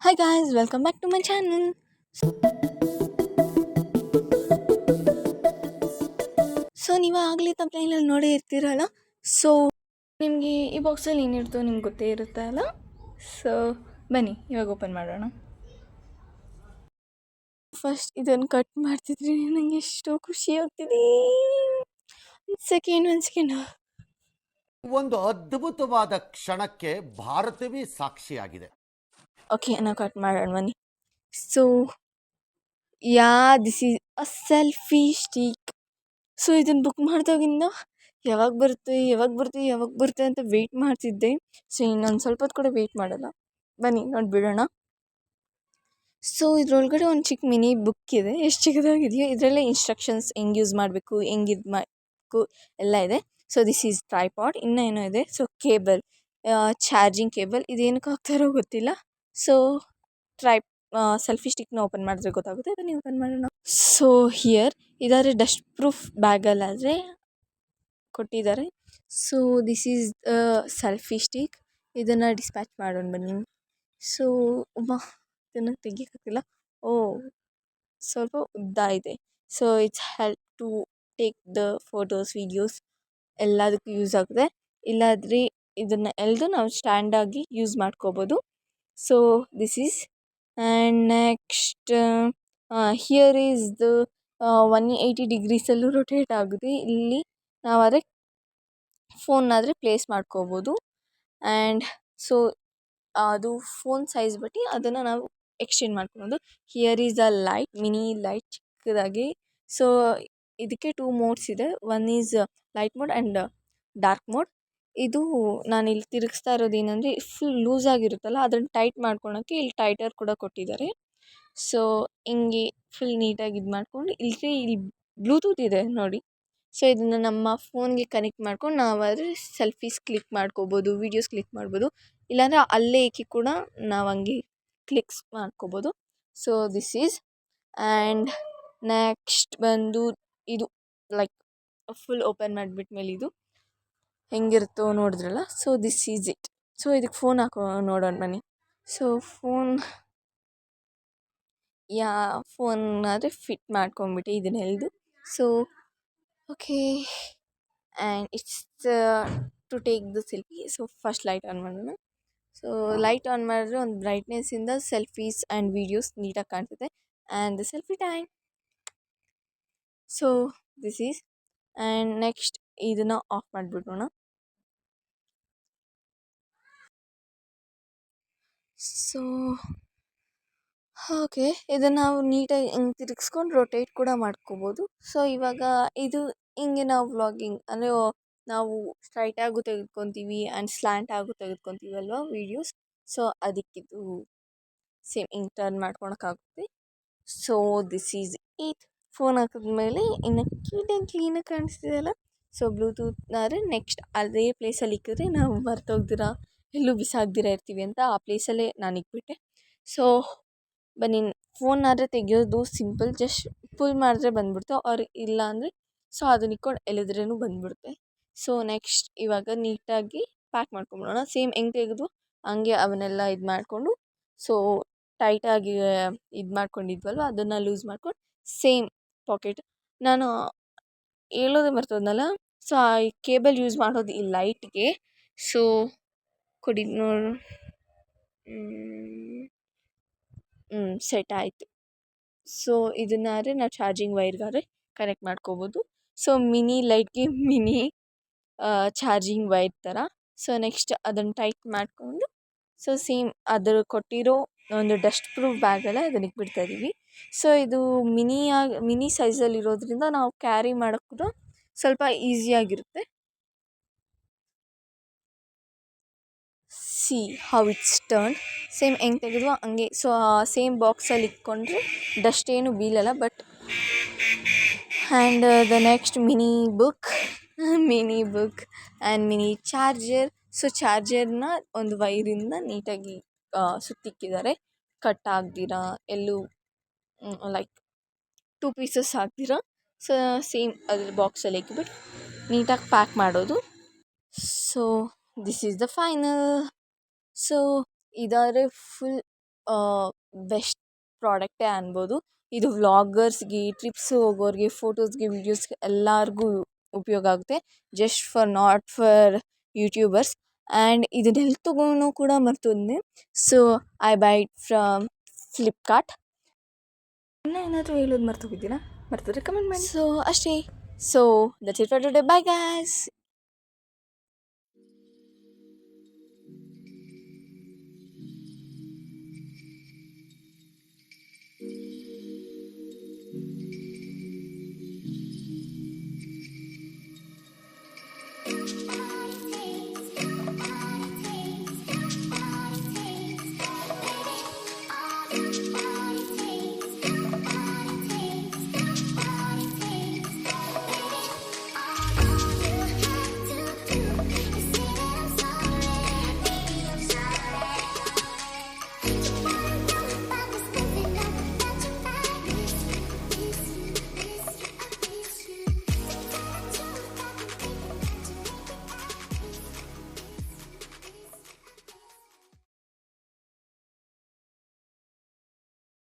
Hi guys, welcome back to my channel. So ನೀವು ಆಗಲಿ ತಪ್ಪನಲ್ಲಿ ನೋಡೇ ಇರ್ತೀರಲ್ಲ. ಸೊ ನಿಮಗೆ ಈ ಬಾಕ್ಸಲ್ಲಿ ಏನಿರ್ತೋ ನಿಮ್ಗೆ ಗೊತ್ತೇ ಇರುತ್ತೆ ಅಲ್ಲ. ಸೊ ಬನ್ನಿ ಇವಾಗ ಓಪನ್ ಮಾಡೋಣ. ಫಸ್ಟ್ ಇದನ್ನು ಕಟ್ ಮಾಡ್ತಿದ್ರಿ ನನಗೆ ಎಷ್ಟೋ ಖುಷಿ ಆಗ್ತಿದೆ. ಒಂದು ಸೆಕೆಂಡ್ ಒಂದು ಅದ್ಭುತವಾದ ಕ್ಷಣಕ್ಕೆ ಭಾರತವೇ ಸಾಕ್ಷಿಯಾಗಿದೆ. ಓಕೆ, ನಾವು ಕಟ್ ಮಾಡೋಣ ಬನ್ನಿ. So this is a selfie stick. So ಇದನ್ನು ಬುಕ್ ಮಾಡಿದಾಗಿಂದ ಯಾವಾಗ ಬರುತ್ತೆ ಅಂತ ವೆಯ್ಟ್ ಮಾಡ್ತಿದ್ದೆ. ಸೊ ಇನ್ನೊಂದು ಸ್ವಲ್ಪ ಹೊತ್ತು ಕೂಡ ವೆಯ್ಟ್ ಮಾಡಲ್ಲ. ಬನ್ನಿ ನೋಡಿಬಿಡೋಣ. ಸೊ ಇದರೊಳಗಡೆ ಒಂದು ಚಿಕ್ಕ ಮಿನಿ ಬುಕ್ ಇದೆ. ಎಷ್ಟು ಚಿಕ್ಕದಾಗಿದೆಯೋ. ಇದರಲ್ಲೇ ಇನ್ಸ್ಟ್ರಕ್ಷನ್ಸ್ ಹೆಂಗೆ ಯೂಸ್ ಮಾಡಬೇಕು, ಹೆಂಗೆ ಇದು ಮಾಡಬೇಕು ಎಲ್ಲ ಇದೆ. So this is tripod. ಇನ್ನೂ ಏನೋ ಇದೆ. So cable, charging cable. ಇದೇನಕ್ಕೆ ಹಾಕ್ತಾರೋ ಗೊತ್ತಿಲ್ಲ. ಸೊ ಸೆಲ್ಫಿ ಸ್ಟಿಕ್ನ ಓಪನ್ ಮಾಡಿದ್ರೆ ಗೊತ್ತಾಗುತ್ತೆ. ಅದನ್ನು ಓಪನ್ ಮಾಡೋಣ. ಸೊ ಹಿಯರ್ ಇದಾದರೆ ಡಸ್ಟ್ ಪ್ರೂಫ್ ಬ್ಯಾಗಲ್ಲಾದರೆ ಕೊಟ್ಟಿದ್ದಾರೆ. So this is selfie stick. ಇದನ್ನು ಡಿಸ್ಪ್ಯಾಚ್ ಮಾಡೋಣ ಬನ್ನಿ. ಸೊ ಇದನ್ನು ತೆಗಿಯೋಕ್ಕಾಗ್ತಿಲ್ಲ. ಸ್ವಲ್ಪ ಉದ್ದ ಇದೆ. So it's help to take the photos, videos ಎಲ್ಲದಕ್ಕೂ ಯೂಸ್ ಆಗುತ್ತೆ. ಇಲ್ಲಾದರೆ ಇದನ್ನು ಎಳೆದು ನಾವು ಸ್ಟ್ಯಾಂಡಾಗಿ ಯೂಸ್ ಮಾಡ್ಕೋಬೋದು. So this is and next here is the 180 ಡಿಗ್ರೀಸಲ್ಲೂ ರೊಟೇಟ್ ಆಗುತ್ತೆ. ಇಲ್ಲಿ ನಾವಾದರೆ ಫೋನ್ನಾದರೆ ಪ್ಲೇಸ್ ಮಾಡ್ಕೋಬೋದು. ಆ್ಯಂಡ್ ಸೊ ಅದು ಫೋನ್ ಸೈಜ್ ಬಟ್ಟು ಅದನ್ನು ನಾವು ಎಕ್ಸ್ಚೇಂಜ್ ಮಾಡ್ಕೊಬೋದು. Here is a light, mini light ಚಿಕ್ಕದಾಗಿ. ಸೊ ಇದಕ್ಕೆ 2 ಮೋಡ್ಸ್ ಇದೆ. One is light mode and dark mode. ಇದು ನಾನಿಲ್ಲಿ ತಿರುಗಿಸ್ತಾ ಇರೋದೇನೆಂದರೆ ಫುಲ್ ಲೂಸ್ ಆಗಿರುತ್ತಲ್ಲ, ಅದನ್ನು ಟೈಟ್ ಮಾಡ್ಕೊಳೋಕ್ಕೆ ಇಲ್ಲಿ ಟೈಟರ್ ಕೂಡ ಕೊಟ್ಟಿದ್ದಾರೆ. ಸೊ ಹಿಂಗೆ ಫುಲ್ ನೀಟಾಗಿ ಇದು ಮಾಡ್ಕೊಂಡು ಇಲ್ಲಿ ಬ್ಲೂಟೂತ್ ಇದೆ ನೋಡಿ. ಸೊ ಇದನ್ನು ನಮ್ಮ ಫೋನ್ಗೆ ಕನೆಕ್ಟ್ ಮಾಡ್ಕೊಂಡು ನಾವಾದರೆ ಸೆಲ್ಫೀಸ್ ಕ್ಲಿಕ್ ಮಾಡ್ಕೋಬೋದು, ವೀಡಿಯೋಸ್ ಕ್ಲಿಕ್ ಮಾಡ್ಬೋದು. ಇಲ್ಲಾಂದರೆ ಅಲ್ಲೇ ಇಕ್ಕಿ ಕೂಡ ನಾವು ಹಂಗೆ ಕ್ಲಿಕ್ಸ್ ಮಾಡ್ಕೋಬೋದು. So this is and next ಬಂದು ಇದು ಲೈಕ್ ಫುಲ್ ಓಪನ್ ಮಾಡಿಬಿಟ್ಮೇಲೆ ಇದು ಹೆಂಗಿರುತ್ತೋ ನೋಡಿದ್ರಲ್ಲ. So this is it. So ಇದಕ್ಕೆ ಫೋನ್ ಹಾಕೋ ನೋಡೋಣ ಬನ್ನಿ. ಸೊ ಫೋನ್ ಆದರೆ ಫಿಟ್ ಮಾಡ್ಕೊಂಬಿಟ್ಟು ಇದನ್ನ ಎಳೆದು. So okay and it's to take the selfie. So first light on ಮಾಡೋಣ. ಸೊ ಲೈಟ್ ಆನ್ ಮಾಡಿದ್ರೆ ಒಂದು ಬ್ರೈಟ್ನೆಸ್ಸಿಂದ ಸೆಲ್ಫೀಸ್ ಆ್ಯಂಡ್ ವೀಡಿಯೋಸ್ ನೀಟಾಗಿ ಕಾಣ್ತಿದೆ. And the selfie time. So this is and next ಇದನ್ನು ಆಫ್ ಮಾಡಿಬಿಡೋಣ. ಸೊ ಓಕೆ, ಇದನ್ನು ನಾವು ನೀಟಾಗಿ ಹಿಂಗೆ ತಿರುಗಿಸ್ಕೊಂಡು ರೊಟೇಟ್ ಕೂಡ ಮಾಡ್ಕೋಬೋದು. ಸೊ ಇವಾಗ ಇದು ಹಿಂಗೆ ನಾವು ವ್ಲಾಗಿಂಗ್ ಅಂದರೆ ನಾವು ಸ್ಟ್ರೈಟಾಗೂ ತೆಗೆದ್ಕೊತೀವಿ ಆ್ಯಂಡ್ ಸ್ಲ್ಯಾಂಟಾಗೂ ತೆಗೆದ್ಕೊತೀವಲ್ವ ವೀಡಿಯೋಸ್. ಸೊ ಅದಕ್ಕಿದು ಸೇಮ್ ಹಿಂಗೆ ಟರ್ನ್ ಮಾಡ್ಕೊಳಕ್ಕಾಗುತ್ತೆ. So this is it. Phone ಹಾಕಿದ್ಮೇಲೆ ಇನ್ನು ಕ್ಲೀನಾಗಿ ಕಾಣಿಸ್ತಿದೆಯಲ್ಲ. ಸೊ ಬ್ಲೂಟೂತ್ನಾದ್ರೆ ನೆಕ್ಸ್ಟ್ ಅದೇ ಪ್ಲೇಸಲ್ಲಿ ಇಕ್ಕಿದ್ರೆ ನಾವು ಮರ್ತೋಗ್ದಿರ ಎಲ್ಲೂ ಬಿಸಾಕ್ದಿರ ಇರ್ತೀವಿ ಅಂತ ಆ ಪ್ಲೇಸಲ್ಲೇ ನಾನು ಇಕ್ಬಿಟ್ಟೆ. ಸೊ ಬನ್ನಿ, ಫೋನ್ನಾದರೆ ತೆಗಿಯೋದು ಸಿಂಪಲ್, ಜಸ್ಟ್ ಪುಲ್ ಮಾಡಿದ್ರೆ ಬಂದ್ಬಿಡುತ್ತೆ. ಅವ್ರು ಇಲ್ಲ ಅಂದರೆ ಸೊ ಅದನ್ನ ಇಕ್ಕೊಂಡು ಎಳೆದ್ರೂ ಬಂದ್ಬಿಡುತ್ತೆ. ಸೊ ನೆಕ್ಸ್ಟ್ ಇವಾಗ ನೀಟಾಗಿ ಪ್ಯಾಕ್ ಮಾಡ್ಕೊಂಬಿಡೋಣ. ಸೇಮ್ ಹೆಂಗೆ ತೆಗೆದು ಹಂಗೆ ಅವನ್ನೆಲ್ಲ ಇದು ಮಾಡಿಕೊಂಡು ಸೊ ಟೈಟಾಗಿ ಇದು ಮಾಡ್ಕೊಂಡಿದ್ವಲ್ವ ಅದನ್ನು ಲೂಸ್ ಮಾಡ್ಕೊಂಡು ಸೇಮ್ ಪಾಕೆಟ್. ನಾನು ಹೇಳೋದೇ ಮರ್ತೋದ್ನಲ್ಲ. ಸೊ ಆ ಕೇಬಲ್ ಯೂಸ್ ಮಾಡೋದು ಈ ಲೈಟ್ಗೆ. ಸೊ ಕೊಡಿ ನೋಡು. ಸೆಟ್ ಆಯಿತು. ಸೊ ಇದನ್ನಾದ್ರೆ ನಾವು ಚಾರ್ಜಿಂಗ್ ವೈರ್ಗಾದ್ರೆ ಕನೆಕ್ಟ್ ಮಾಡ್ಕೋಬೋದು. ಸೊ ಮಿನಿ ಲೈಟ್ಗೆ ಮಿನಿ ಚಾರ್ಜಿಂಗ್ ವೈರ್ ಥರ. ಸೊ ನೆಕ್ಸ್ಟ್ ಅದನ್ನು ಟೈಟ್ ಮಾಡಿಕೊಂಡು ಸೊ ಸೇಮ್ ಅದ್ರ ಕೊಟ್ಟಿರೋ ಒಂದು ಡಸ್ಟ್ ಪ್ರೂಫ್ ಬ್ಯಾಗಲ್ಲೇ ಅದನ್ನ ಇಕ್ಬಿಡ್ತಾ ಇದ್ದೀವಿ. ಸೊ ಇದು ಮಿನಿ ಸೈಜಲ್ಲಿರೋದ್ರಿಂದ ನಾವು ಕ್ಯಾರಿ ಮಾಡೋಕ್ಕೆ ಕೂಡ ಸ್ವಲ್ಪ ಈಸಿಯಾಗಿರುತ್ತೆ. See how it's turn. Same ಹೆಂಗೆ ತೆಗೆದ್ವೋ ಹಂಗೆ. ಸೊ ಸೇಮ್ ಬಾಕ್ಸಲ್ಲಿ ಇಟ್ಕೊಂಡ್ರೆ ಡಸ್ಟ್ ಏನು ಬೀಳಲ್ಲ. But and the next mini book and mini charger. So ಚಾರ್ಜರ್ನ ಒಂದು ವೈರಿಂದ ನೀಟಾಗಿ ಸುತ್ತಿಕ್ಕಿದ್ದಾರೆ, ಕಟ್ ಆಗ್ದಿರ ಎಲ್ಲೂ ಲೈಕ್ 2 ಪೀಸಸ್ ಆಗ್ದಿರ. ಸೊ ಸೇಮ್ ಅದ್ರ ಬಾಕ್ಸಲ್ಲಿ ಇಕ್ಬಿಟ್ಟು ನೀಟಾಗಿ ಪ್ಯಾಕ್ ಮಾಡೋದು. So this is the final. So ಇದಾದರೆ ಫುಲ್ ಬೆಸ್ಟ್ ಪ್ರಾಡಕ್ಟೇ ಅನ್ಬೋದು. ಇದು ವ್ಲಾಗರ್ಸ್ಗೆ, ಟ್ರಿಪ್ಸ್ ಹೋಗೋರಿಗೆ, ಫೋಟೋಸ್ಗೆ, ವೀಡಿಯೋಸ್ಗೆ ಎಲ್ಲರಿಗೂ ಉಪಯೋಗ ಆಗುತ್ತೆ. ಜಸ್ಟ್ ಫಾರ್ ನಾಟ್ ಫಾರ್ ಯೂಟ್ಯೂಬರ್ಸ್. ಆ್ಯಂಡ್ ಇದನ್ನೆಲ್ಲಿ ತೊಗೋಣೋ ಕೂಡ ಮರ್ತೋದ್ನೆ. So I buy it from Flipkart. ಇನ್ನೂ ಏನಾದರೂ ಹೇಳೋದು ಮರ್ತೋಗಿದ್ದೀರಾ? ಮರ್ತೋದ್ರೆ ಕಮೆಂಟ್ ಮಾಡಿ. ಸೊ ಅಷ್ಟೇ. So that's it for today. Bye guys.